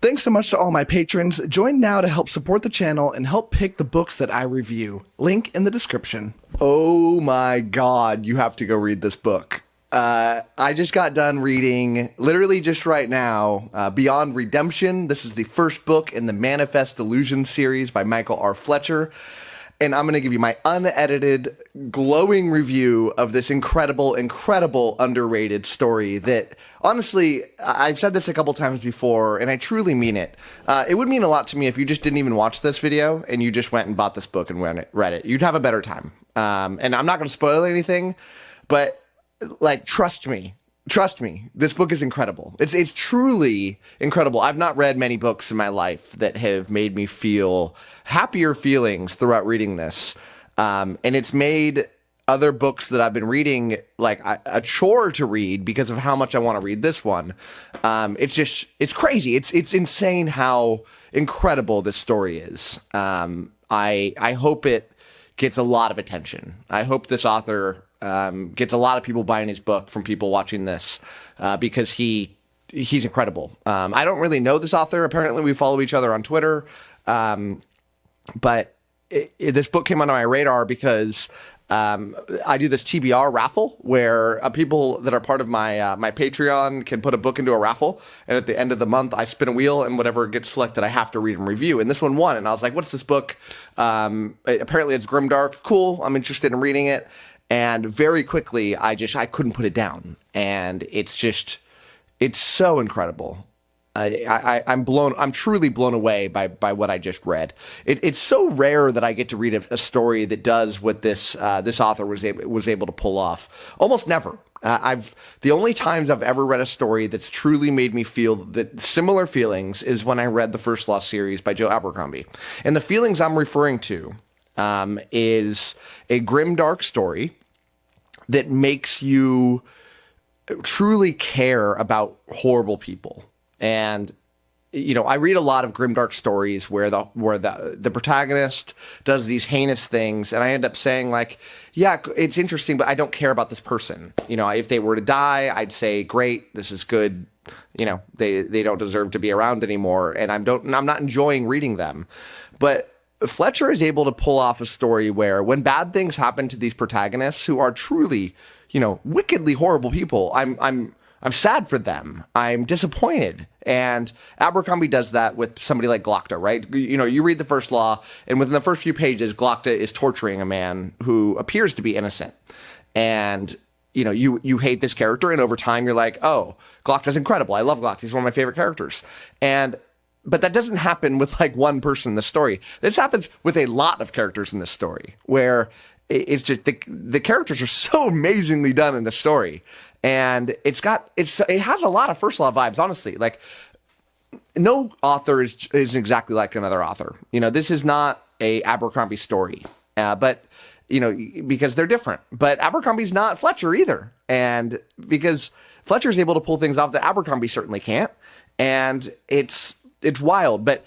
Thanks so much to all my patrons. Join now to help support the channel and help pick the books that I review. Link in the description. Oh my god, you have to go read this book. I just got done reading, literally just right now, Beyond Redemption. This is the first book in the Manifest Delusions series by Michael R. Fletcher. And I'm going to give you my unedited, glowing review of this incredible, underrated story that, honestly, I've said this a couple times before, and I truly mean it. It would mean a lot to me if you just didn't even watch this video, and you just went and bought this book and read it. You'd have a better time. And I'm not going to spoil anything, but, like, trust me, this book is incredible. It's truly incredible. I've not read many books in my life that have made me feel happier feelings throughout reading this. And it's made other books that I've been reading like a chore to read because of how much I want to read this one. It's crazy. It's insane how incredible this story is. I hope it gets a lot of attention. I hope this author gets a lot of people buying his book from people watching this, because he's incredible. I don't really know this author. Apparently we follow each other on Twitter. But this book came onto my radar because, I do this TBR raffle where people that are part of my Patreon can put a book into a raffle. And at the end of the month, I spin a wheel and whatever gets selected, I have to read and review. And this one won. And I was like, what's this book? Apparently it's grimdark. Cool. I'm interested in reading it. And very quickly, I couldn't put it down. And it's so incredible. I'm truly blown away by what I just read. It's so rare that I get to read a story that does what this author was able to pull off. Almost never. The only times I've ever read a story that's truly made me feel that similar feelings is when I read the First Lost series by Joe Abercrombie. And the feelings I'm referring to, is a grimdark story that makes you truly care about horrible people. And, you know, I read a lot of grimdark stories where the protagonist does these heinous things, and I end up saying, like, yeah, it's interesting, but I don't care about this person. You know, if they were to die, I'd say, great, this is good. You know, they don't deserve to be around anymore, and I'm not enjoying reading them. But Fletcher is able to pull off a story where when bad things happen to these protagonists who are truly, you know, wickedly horrible people, I'm sad for them. I'm disappointed. And Abercrombie does that with somebody like Glokta, right? You know, you read The First Law, and within the first few pages, Glokta is torturing a man who appears to be innocent. And, you know, you hate this character, and over time you're like, oh, Glokta's incredible. I love Glokta. He's one of my favorite characters. But that doesn't happen with like one person in the story. This happens with a lot of characters in this story, where it's just the characters are so amazingly done in the story. And it has a lot of First Law vibes, honestly. Like, no author is exactly like another author. You know, this is not a Abercrombie story, but, you know, because they're different. But Abercrombie's not Fletcher either. And because Fletcher's able to pull things off that Abercrombie certainly can't. And it's wild. But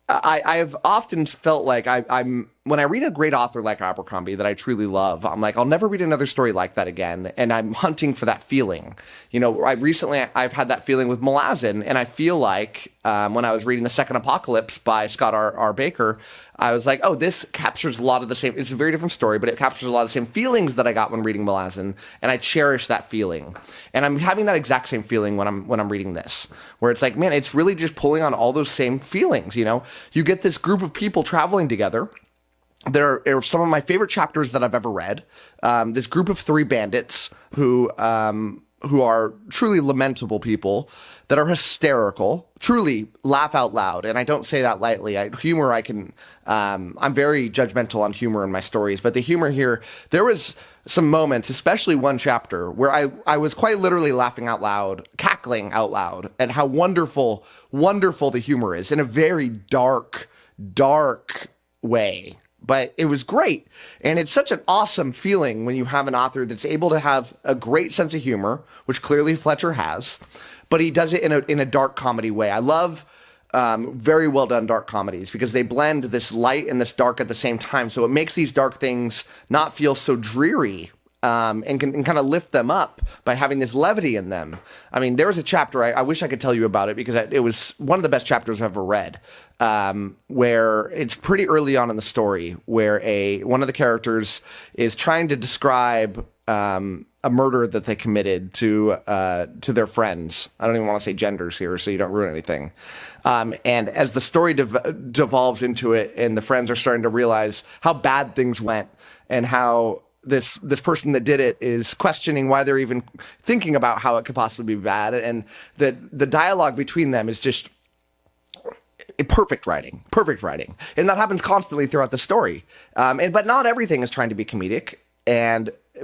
I've often felt like I'm when I read a great author like Abercrombie that I truly love, I'm like, I'll never read another story like that again. And I'm hunting for that feeling. You know, I've had that feeling with Malazan, and I feel like when I was reading The Second Apocalypse by Scott R. Baker, I was like, oh, this captures a lot of the same, it's a very different story, but it captures a lot of the same feelings that I got when reading Malazan, and I cherish that feeling. And I'm having that exact same feeling when I'm reading this, where it's like, man, it's really just pulling on all those same feelings, you know? You get this group of people traveling together. There are some of my favorite chapters that I've ever read. This group of 3 bandits who are truly lamentable people that are hysterical, truly laugh out loud. And I don't say that lightly. I'm very judgmental on humor in my stories, but the humor here, there was some moments, especially one chapter, where I was quite literally laughing out loud, cackling out loud at how wonderful the humor is in a very dark way. But it was great. And it's such an awesome feeling when you have an author that's able to have a great sense of humor, which clearly Fletcher has, but he does it in a dark comedy way. I love very well done dark comedies because they blend this light and this dark at the same time. So it makes these dark things not feel so dreary and can kind of lift them up by having this levity in them. I mean, there was a chapter, I wish I could tell you about it because it was one of the best chapters I've ever read, where it's pretty early on in the story where one of the characters is trying to describe a murder that they committed to their friends. I don't even want to say genders here, so you don't ruin anything. And as the story devolves into it, and the friends are starting to realize how bad things went, and how this person that did it is questioning why they're even thinking about how it could possibly be bad, and the dialogue between them is just perfect writing, and that happens constantly throughout the story. But not everything is trying to be comedic,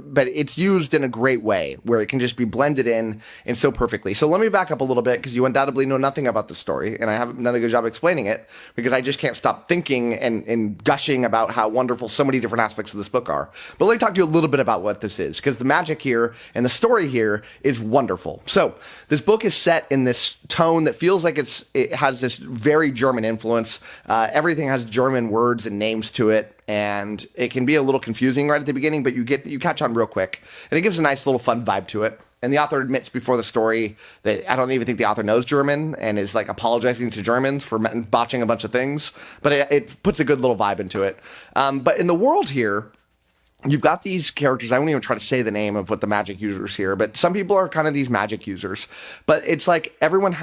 but it's used in a great way where it can just be blended in and so perfectly. So let me back up a little bit because you undoubtedly know nothing about the story, and I haven't done a good job explaining it because I just can't stop thinking and gushing about how wonderful so many different aspects of this book are. But let me talk to you a little bit about what this is, because the magic here and the story here is wonderful. So this book is set in this tone that feels like it has this very German influence. Everything has German words and names to it. And it can be a little confusing right at the beginning, but you catch on real quick. And it gives a nice little fun vibe to it. And the author admits before the story that I don't even think the author knows German and is like apologizing to Germans for botching a bunch of things. But it puts a good little vibe into it. But in the world here, you've got these characters. I won't even try to say the name of what the magic users here, but some people are kind of these magic users. But it's like everyone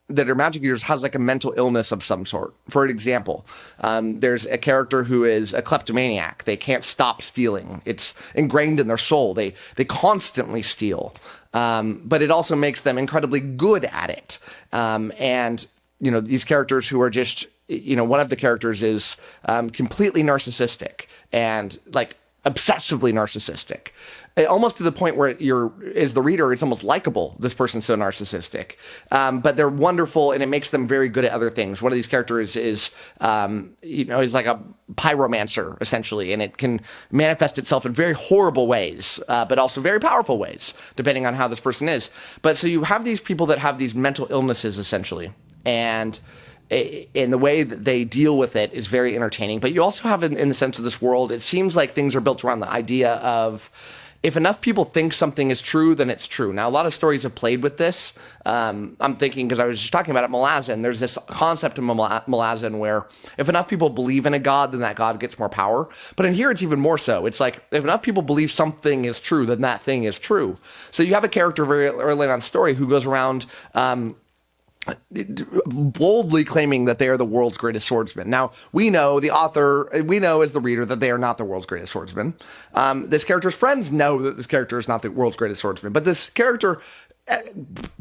that are magic users has like a mental illness of some sort. For example, there's a character who is a kleptomaniac. They can't stop stealing. It's ingrained in their soul. They constantly steal. But it also makes them incredibly good at it. And, these characters who are just, one of the characters is completely narcissistic and like obsessively narcissistic. Almost to the point where as the reader, it's almost likable. This person's so narcissistic, but they're wonderful, and it makes them very good at other things. One of these characters is like a pyromancer essentially, and it can manifest itself in very horrible ways, but also very powerful ways, depending on how this person is. But so you have these people that have these mental illnesses essentially, and in the way that they deal with it is very entertaining. But you also have in the sense of this world, it seems like things are built around the idea of, if enough people think something is true, then it's true. Now, a lot of stories have played with this. I'm thinking, because I was just talking about it, Malazan, there's this concept in Malazan where if enough people believe in a god, then that god gets more power. But in here, it's even more so. It's like, if enough people believe something is true, then that thing is true. So you have a character very early on in the story who goes around boldly claiming that they are the world's greatest swordsman. Now, we know as the reader that they are not the world's greatest swordsman. This character's friends know that this character is not the world's greatest swordsman, but this character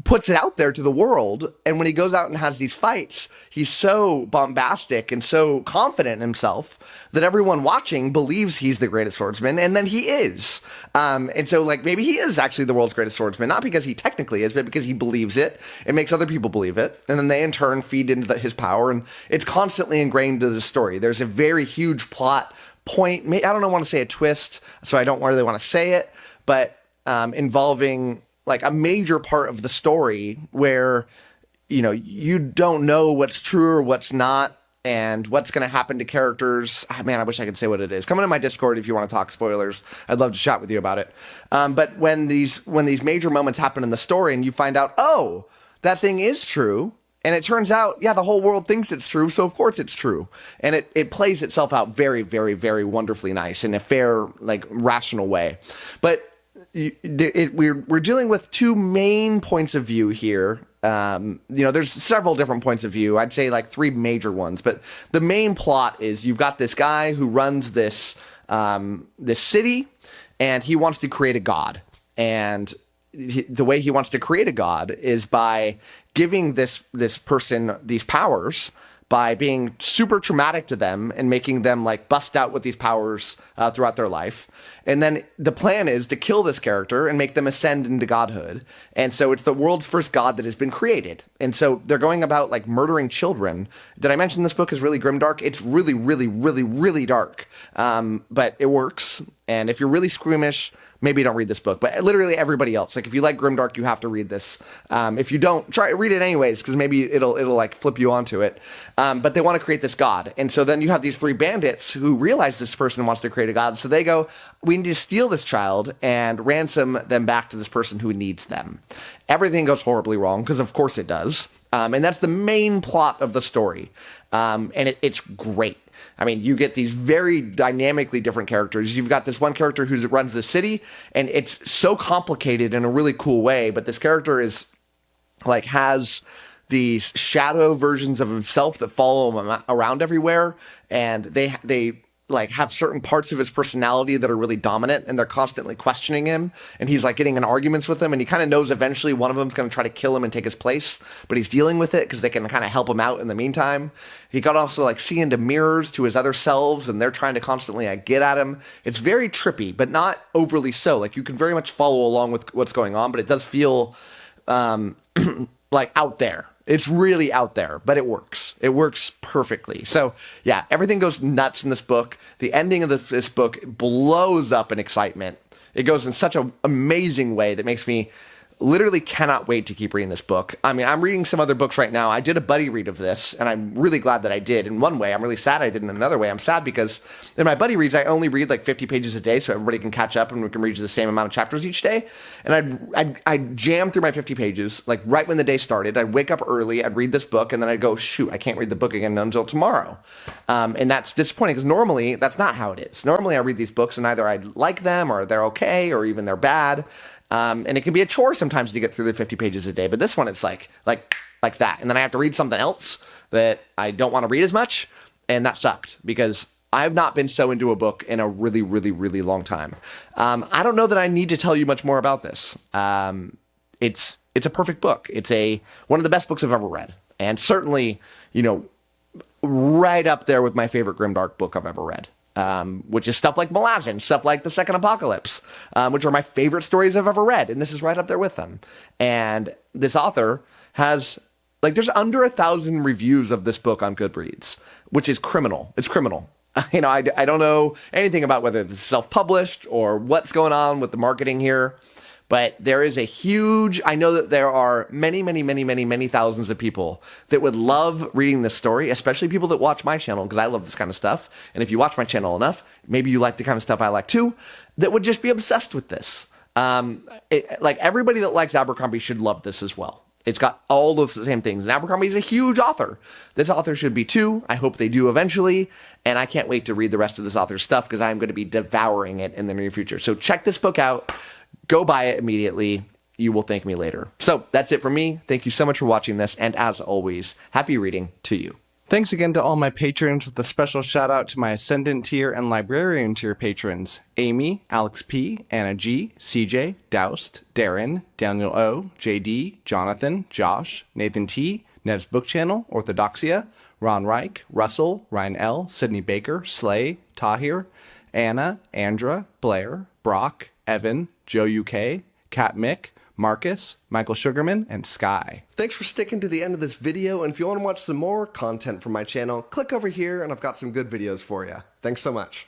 puts it out there to the world, and when he goes out and has these fights, he's so bombastic and so confident in himself that everyone watching believes he's the greatest swordsman, and then he is. And so, like, maybe he is actually the world's greatest swordsman, not because he technically is, but because he believes it and makes other people believe it, and then they in turn feed into his power, and it's constantly ingrained into the story. There's a very huge plot point. I don't want to say a twist, so I don't really want to say it, but involving like a major part of the story where, you don't know what's true or what's not and what's going to happen to characters. Man, I wish I could say what it is. Come into my Discord if you want to talk spoilers. I'd love to chat with you about it. But when these major moments happen in the story and you find out, oh, that thing is true, and it turns out, yeah, the whole world thinks it's true, so of course it's true. And it plays itself out very, very, very wonderfully nice in a fair, like, rational way. But we're dealing with two main points of view here. There's several different points of view. I'd say like three major ones, but the main plot is you've got this guy who runs this city, and he wants to create a god. And the way he wants to create a god is by giving this person these powers, by being super traumatic to them and making them like bust out with these powers throughout their life. And then the plan is to kill this character and make them ascend into godhood. And so it's the world's first god that has been created. And so they're going about like murdering children. Did I mention this book is really grimdark? It's really, really, really, really dark. But it works. And if you're really squeamish, maybe don't read this book. But literally everybody else, like if you like grimdark, you have to read this. If you don't, read it anyways, because maybe it'll like flip you onto it. But they want to create this god. And so then you have these three bandits who realize this person wants to create a god. So they go, we need to steal this child and ransom them back to this person who needs them. Everything goes horribly wrong, because of course it does. And that's the main plot of the story. And it's great. I mean, you get these very dynamically different characters. You've got this one character who runs the city, and it's so complicated in a really cool way. But this character is like has these shadow versions of himself that follow him around everywhere, and they like have certain parts of his personality that are really dominant, and they're constantly questioning him, and he's like getting in arguments with them, and he kind of knows eventually one of them's going to try to kill him and take his place, but he's dealing with it because they can kind of help him out in the meantime. He got also like see into mirrors to his other selves, and they're trying to constantly get at him. It's very trippy, but not overly so. Like you can very much follow along with what's going on, but it does feel like out there. It's really out there, but it works. It works perfectly. So yeah, everything goes nuts in this book. The ending of this book blows up in excitement. It goes in such an amazing way that makes me literally cannot wait to keep reading this book. I mean, I'm reading some other books right now. I did a buddy read of this, and I'm really glad that I did. In one way, I'm really sad I did. In another way, I'm sad because in my buddy reads, I only read like 50 pages a day so everybody can catch up and we can read the same amount of chapters each day. And I'd jam through my 50 pages, like right when the day started. I'd wake up early, I'd read this book, and then I'd go, shoot, I can't read the book again until tomorrow. And that's disappointing because normally that's not how it is. Normally I read these books and either I like them or they're okay or even they're bad. And it can be a chore sometimes to get through the 50 pages a day, but this one, it's like that. And then I have to read something else that I don't want to read as much. And that sucked because I've not been so into a book in a really, really, really long time. I don't know that I need to tell you much more about this. It's a perfect book. It's one of the best books I've ever read. And certainly, right up there with my favorite grimdark book I've ever read. Which is stuff like Malazan, stuff like The Second Apocalypse, which are my favorite stories I've ever read. And this is right up there with them. And this author has, there's under 1,000 reviews of this book on Goodreads, which is criminal. It's criminal. I don't know anything about whether it's self-published or what's going on with the marketing here. But there is I know that there are many, many, many, many, many thousands of people that would love reading this story, especially people that watch my channel, because I love this kind of stuff. And if you watch my channel enough, maybe you like the kind of stuff I like too, that would just be obsessed with this. Everybody that likes Abercrombie should love this as well. It's got all of the same things. And Abercrombie is a huge author. This author should be too. I hope they do eventually. And I can't wait to read the rest of this author's stuff because I'm going to be devouring it in the near future. So check this book out. Go buy it immediately. You will thank me later. So that's it from me. Thank you so much for watching this. And as always, happy reading to you. Thanks again to all my patrons, with a special shout out to my Ascendant tier and Librarian tier patrons: Amy, Alex P, Anna G, CJ, Doust, Darren, Daniel O, JD, Jonathan, Josh, Nathan T, Nev's Book Channel, 𝗟𝗏𝗄𝐐𝑖a, Ron Reich, Russell, Ryan L, Sydney Baker, Slay, Tahir, Anna, Andra, Blair, Brock, Evan, Joe UK, Kat Mick, Marcus, Michael Sugarman, and Sky. Thanks for sticking to the end of this video, and if you want to watch some more content from my channel, click over here and I've got some good videos for you. Thanks so much.